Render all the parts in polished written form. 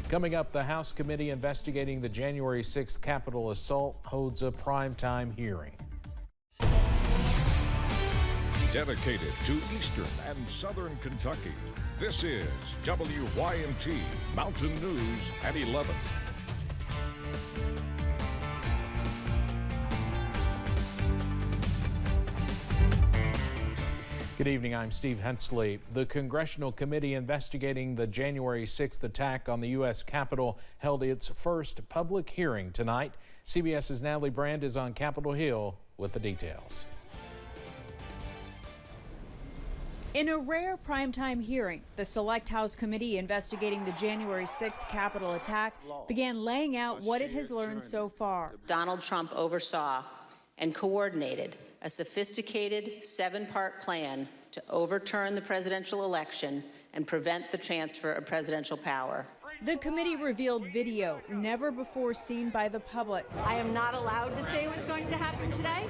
Coming up, the House committee investigating the January 6th Capitol assault holds a primetime hearing. Dedicated to Eastern and Southern Kentucky, this is WYMT Mountain News at 11. Good evening, I'm Steve Hensley. The Congressional Committee investigating the January 6th attack on the U.S. Capitol held its first public hearing tonight. CBS's Natalie Brand is on Capitol Hill with the details. In a rare primetime hearing, the Select House Committee investigating the January 6th Capitol attack began laying out what it has learned so far. Donald Trump oversaw and coordinated a sophisticated 7-part plan to overturn the presidential election and prevent the transfer of presidential power. The committee revealed video never before seen by the public. I am not allowed to say what's going to happen today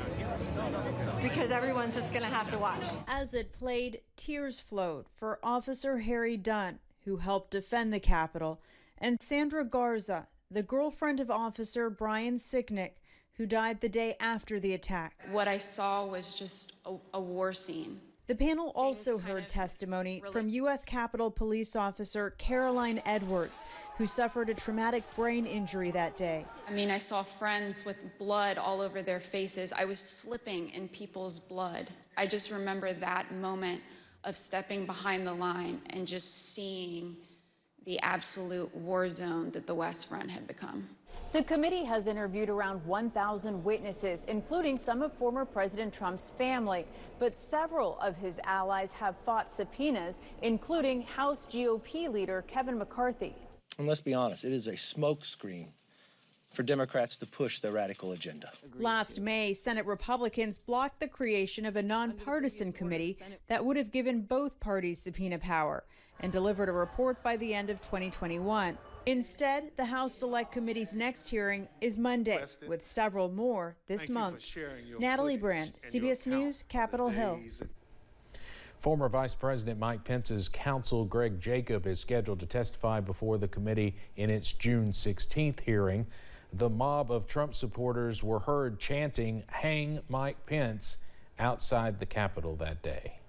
because everyone's just going to have to watch. As it played, tears flowed for Officer Harry Dunn, who helped defend the Capitol, and Sandra Garza, the girlfriend of Officer Brian Sicknick, who died the day after the attack. What I saw was just a war scene. The panel also heard testimony from U.S. Capitol Police Officer Caroline Edwards, who suffered a traumatic brain injury that day. I mean, I saw friends with blood all over their faces. I was slipping in people's blood. I just remember that moment of stepping behind the line and just seeing the absolute war zone that the West Front had become. The committee has interviewed around 1,000 witnesses, including some of former President Trump's family. But several of his allies have fought subpoenas, including House GOP leader Kevin McCarthy. And let's be honest, it is a smokescreen for Democrats to push their radical agenda. Last May, Senate Republicans blocked the creation of a nonpartisan committee that would have given both parties subpoena power and delivered a report by the end of 2021. Instead, the House Select Committee's next hearing is Monday, with several more this month. Natalie Brand, CBS News, Capitol Hill. Former Vice President Mike Pence's counsel, Greg Jacob, is scheduled to testify before the committee in its June 16th hearing. The mob of Trump supporters were heard chanting, "Hang Mike Pence," outside the Capitol that day.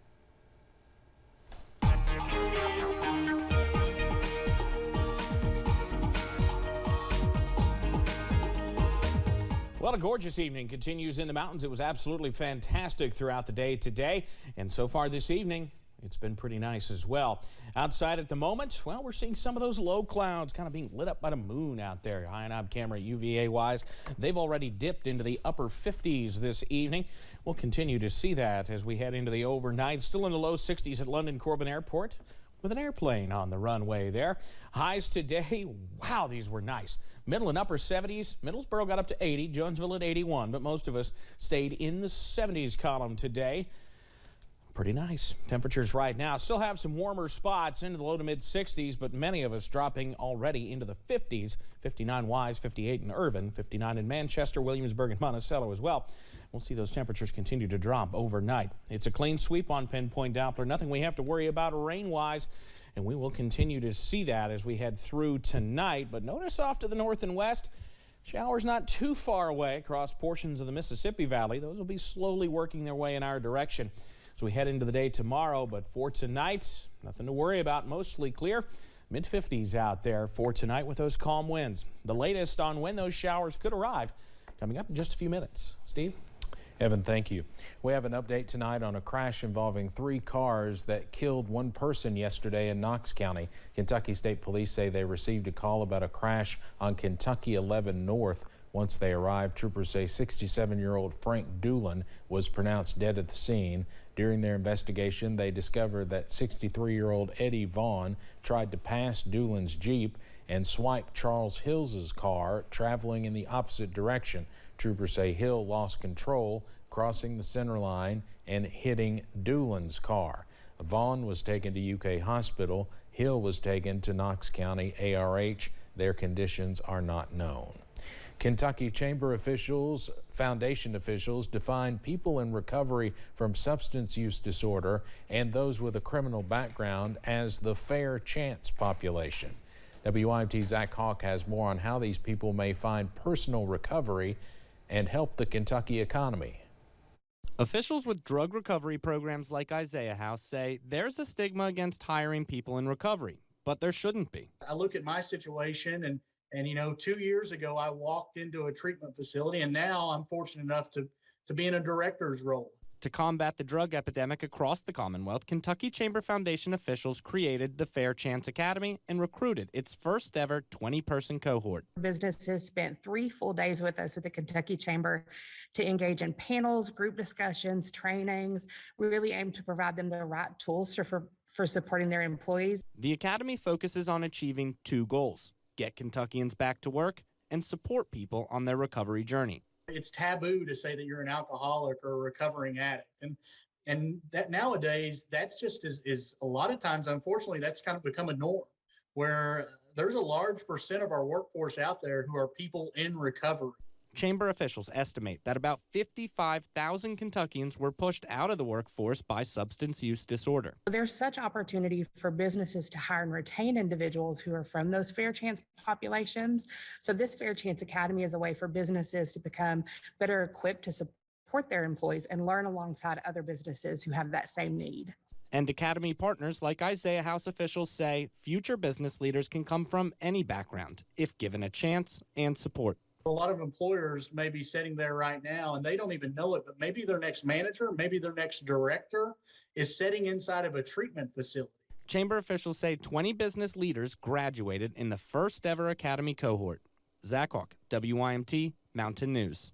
Well, a gorgeous evening continues in the mountains. It was absolutely fantastic throughout the day today, and so far this evening, it's been pretty nice as well. Outside at the moment, well, we're seeing some of those low clouds kind of being lit up by the moon out there. High knob camera UVA-wise, they've already dipped into the upper 50s this evening. We'll continue to see that as we head into the overnight. Still in the low 60s at London Corbin Airport, with an airplane on the runway there. Highs today, wow, these were nice. Middle and upper 70s. Middlesboro got up to 80, Jonesville at 81, but most of us stayed in the 70s column today. Pretty nice temperatures right now. Still have some warmer spots into the low to mid 60s, but many of us dropping already into the 50s. 59 Wise, 58 in Irvine, 59 in Manchester, Williamsburg, and Monticello as well. We'll see those temperatures continue to drop overnight. It's a clean sweep on Pinpoint Doppler. Nothing we have to worry about rain-wise, and we will continue to see that as we head through tonight. But notice off to the north and west, showers not too far away across portions of the Mississippi Valley. Those will be slowly working their way in our direction as we head into the day tomorrow. But for tonight, nothing to worry about, mostly clear. Mid-50s out there for tonight with those calm winds. The latest on when those showers could arrive coming up in just a few minutes. Steve? Evan, thank you. We have an update tonight on a crash involving 3 cars that killed 1 person yesterday in Knox County. Kentucky State Police say they received a call about a crash on Kentucky 11 North. Once they arrived, troopers say 67-year-old Frank Doolin was pronounced dead at the scene. During their investigation, they discovered that 63-year-old Eddie Vaughn tried to pass Doolin's Jeep and swiped Charles Hill's car traveling in the opposite direction. Troopers say Hill lost control, crossing the center line and hitting Doolin's car. Vaughn was taken to UK Hospital. Hill was taken to Knox County ARH. Their conditions are not known. Kentucky Chamber officials, foundation officials, define people in recovery from substance use disorder and those with a criminal background as the fair chance population. WYMT's Zach Hawk has more on how these people may find personal recovery and help the Kentucky economy. Officials with drug recovery programs like Isaiah House say there's a stigma against hiring people in recovery, but there shouldn't be. I look at my situation and you know, 2 years ago, I walked into a treatment facility, and now I'm fortunate enough to be in a director's role. To combat the drug epidemic across the Commonwealth, Kentucky Chamber Foundation officials created the Fair Chance Academy and recruited its first ever 20-person cohort. Businesses spent 3 full days with us at the Kentucky Chamber to engage in panels, group discussions, trainings. We really aim to provide them the right tools for supporting their employees. The academy focuses on achieving 2 goals: get Kentuckians back to work and support people on their recovery journey. It's taboo to say that you're an alcoholic or a recovering addict. And that nowadays, that's just is a lot of times, unfortunately, that's kind of become a norm where there's a large percent of our workforce out there who are people in recovery. Chamber officials estimate that about 55,000 Kentuckians were pushed out of the workforce by substance use disorder. There's such opportunity for businesses to hire and retain individuals who are from those fair chance populations. So this Fair Chance Academy is a way for businesses to become better equipped to support their employees and learn alongside other businesses who have that same need. And Academy partners like Isaiah House officials say future business leaders can come from any background if given a chance and support. A lot of employers may be sitting there right now and they don't even know it, but maybe their next manager, maybe their next director is sitting inside of a treatment facility. Chamber officials say 20 business leaders graduated in the first ever Academy cohort. Zach Hawk, WYMT, Mountain News.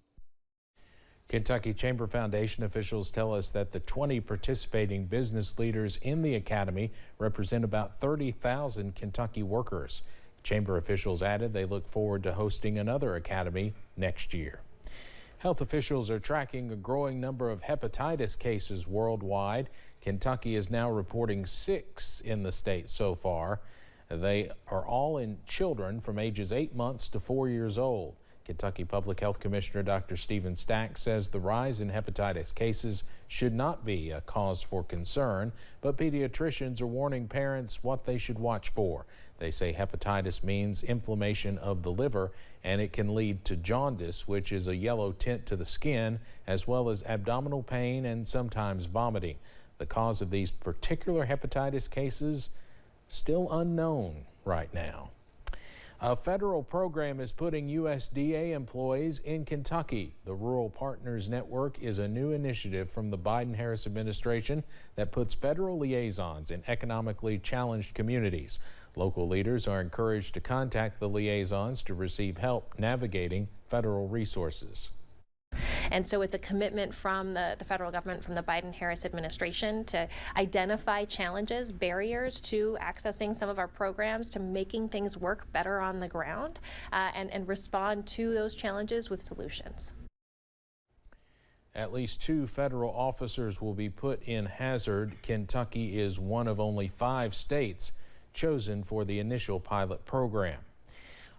Kentucky Chamber Foundation officials tell us that the 20 participating business leaders in the Academy represent about 30,000 Kentucky workers. Chamber officials added they look forward to hosting another academy next year. Health officials are tracking a growing number of hepatitis cases worldwide. Kentucky is now reporting 6 in the state so far. They are all in children from ages 8 months to 4 years old. Kentucky Public Health Commissioner Dr. Stephen Stack says the rise in hepatitis cases should not be a cause for concern, but pediatricians are warning parents what they should watch for. They say hepatitis means inflammation of the liver, and it can lead to jaundice, which is a yellow tint to the skin, as well as abdominal pain and sometimes vomiting. The cause of these particular hepatitis cases still unknown right now. A federal program is putting USDA employees in Kentucky. The Rural Partners Network is a new initiative from the Biden-Harris administration that puts federal liaisons in economically challenged communities. Local leaders are encouraged to contact the liaisons to receive help navigating federal resources. And so it's a commitment from the federal government, from the Biden-Harris administration, to identify challenges, barriers to accessing some of our programs, to making things work better on the ground, and respond to those challenges with solutions. At least 2 federal officers will be put in hazard. Kentucky is one of only 5 states chosen for the initial pilot program.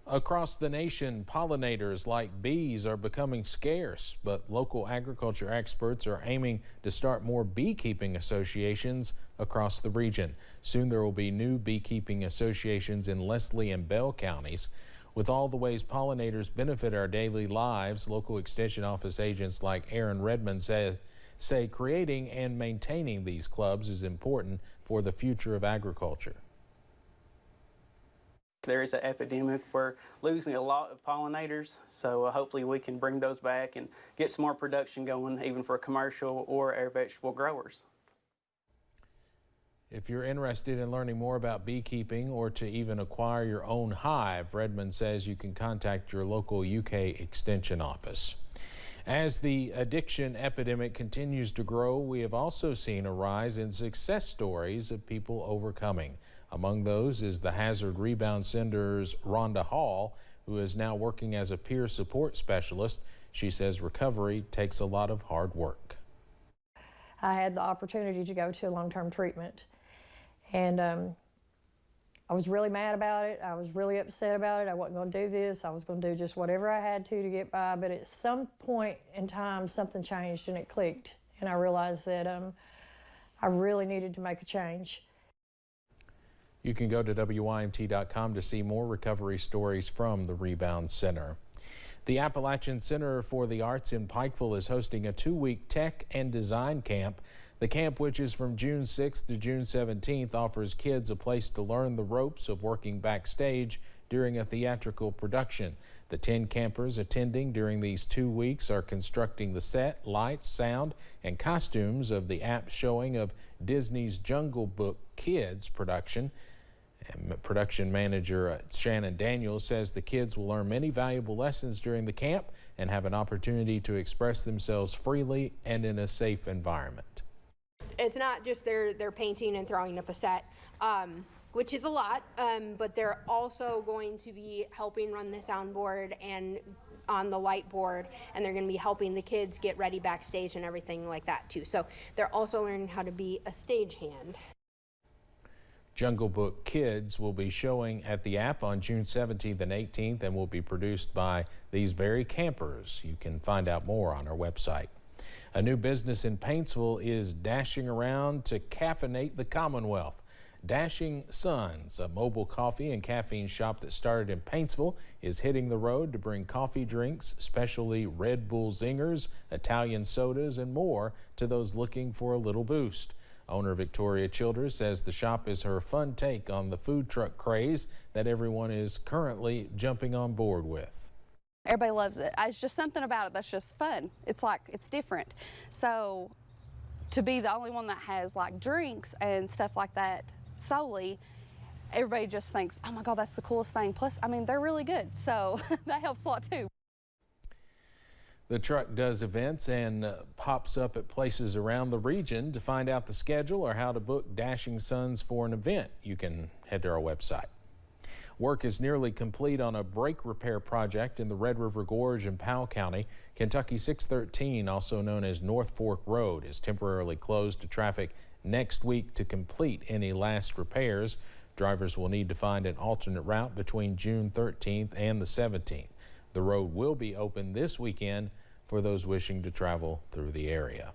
Across the nation, pollinators like bees are becoming scarce, but local agriculture experts are aiming to start more beekeeping associations across the region. Soon there will be new beekeeping associations in Leslie and Bell counties. With all the ways pollinators benefit our daily lives, local extension office agents like Aaron Redmond say creating and maintaining these clubs is important for the future of agriculture. There is an epidemic. We're losing a lot of pollinators, so hopefully we can bring those back and get some more production going, even for commercial or air vegetable growers. If you're interested in learning more about beekeeping or to even acquire your own hive, Redmond says you can contact your local UK Extension office. As the addiction epidemic continues to grow, we have also seen a rise in success stories of people overcoming. Among those is the Hazard Rebound Center's Rhonda Hall, who is now working as a peer support specialist. She says recovery takes a lot of hard work. I had the opportunity to go to long-term treatment, and I was really mad about it. I was really upset about it. I wasn't going to do this. I was going to do just whatever I had to get by, but at some point in time something changed and it clicked, and I realized that I really needed to make a change. You can go to WYMT.com to see more recovery stories from the Rebound Center. The Appalachian Center for the Arts in Pikeville is hosting a 2-week tech and design camp. The camp, which is from June 6th to June 17th, offers kids a place to learn the ropes of working backstage during a theatrical production. The 10 campers attending during these 2 weeks are constructing the set, lights, sound, and costumes of the apt showing of Disney's Jungle Book Kids production. And production manager Shannon Daniels says the kids will learn many valuable lessons during the camp and have an opportunity to express themselves freely and in a safe environment. It's not just they're painting and throwing up a set, which is a lot, but they're also going to be helping run the soundboard and on the light board, and they're going to be helping the kids get ready backstage and everything like that too. So they're also learning how to be a stagehand. Jungle Book Kids will be showing at the App on June 17th and 18th and will be produced by these very campers. You can find out more on our website. A new business in Paintsville is dashing around to caffeinate the Commonwealth. Dashing Suns, a mobile coffee and caffeine shop that started in Paintsville, is hitting the road to bring coffee drinks, especially Red Bull Zingers, Italian sodas, and more to those looking for a little boost. Owner Victoria Childers says the shop is her fun take on the food truck craze that everyone is currently jumping on board with. Everybody loves it. It's just something about it that's just fun. It's like, it's different. So to be the only one that has like drinks and stuff like that solely, everybody just thinks, oh my God, that's the coolest thing. Plus, I mean, they're really good. So that helps a lot too. The truck does events and pops up at places around the region. To find out the schedule or how to book Dashing Suns for an event, you can head to our website. Work is nearly complete on a brake repair project in the Red River Gorge in Powell County. Kentucky 613, also known as North Fork Road, is temporarily closed to traffic next week to complete any last repairs. Drivers will need to find an alternate route between June 13th and the 17th. The road will be open this weekend for those wishing to travel through the area.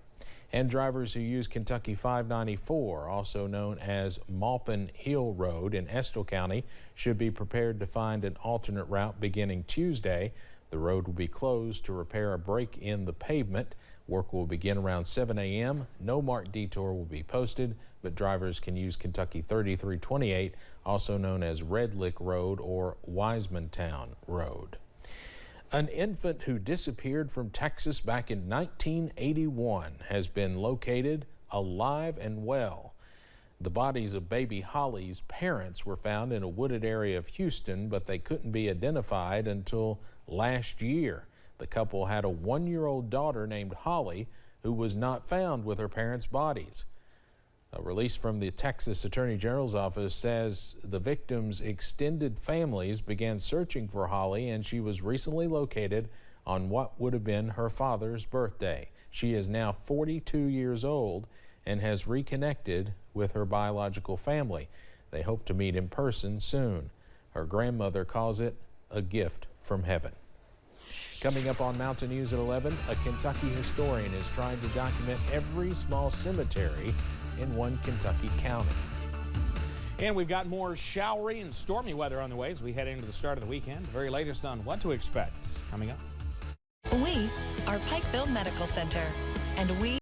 And drivers who use Kentucky 594, also known as Maupin Hill Road in Estill County, should be prepared to find an alternate route beginning Tuesday. The road will be closed to repair a break in the pavement. Work will begin around 7 a.m. No marked detour will be posted, but drivers can use Kentucky 3328, also known as Red Lick Road or Wisemantown Road. An infant who disappeared from Texas back in 1981 has been located alive and well. The bodies of baby Holly's parents were found in a wooded area of Houston, but they couldn't be identified until last year. The couple had a 1-year-old daughter named Holly who was not found with her parents' bodies. A release from the Texas Attorney General's office says the victims' extended families began searching for Holly, and she was recently located on what would have been her father's birthday. She is now 42 years old and has reconnected with her biological family. They hope to meet in person soon. Her grandmother calls it a gift from heaven. Coming up on Mountain News at 11, a Kentucky historian is trying to document every small cemetery in one Kentucky county. And we've got more showery and stormy weather on the way as we head into the start of the weekend. The very latest on what to expect coming up. We are Pikeville Medical Center, and we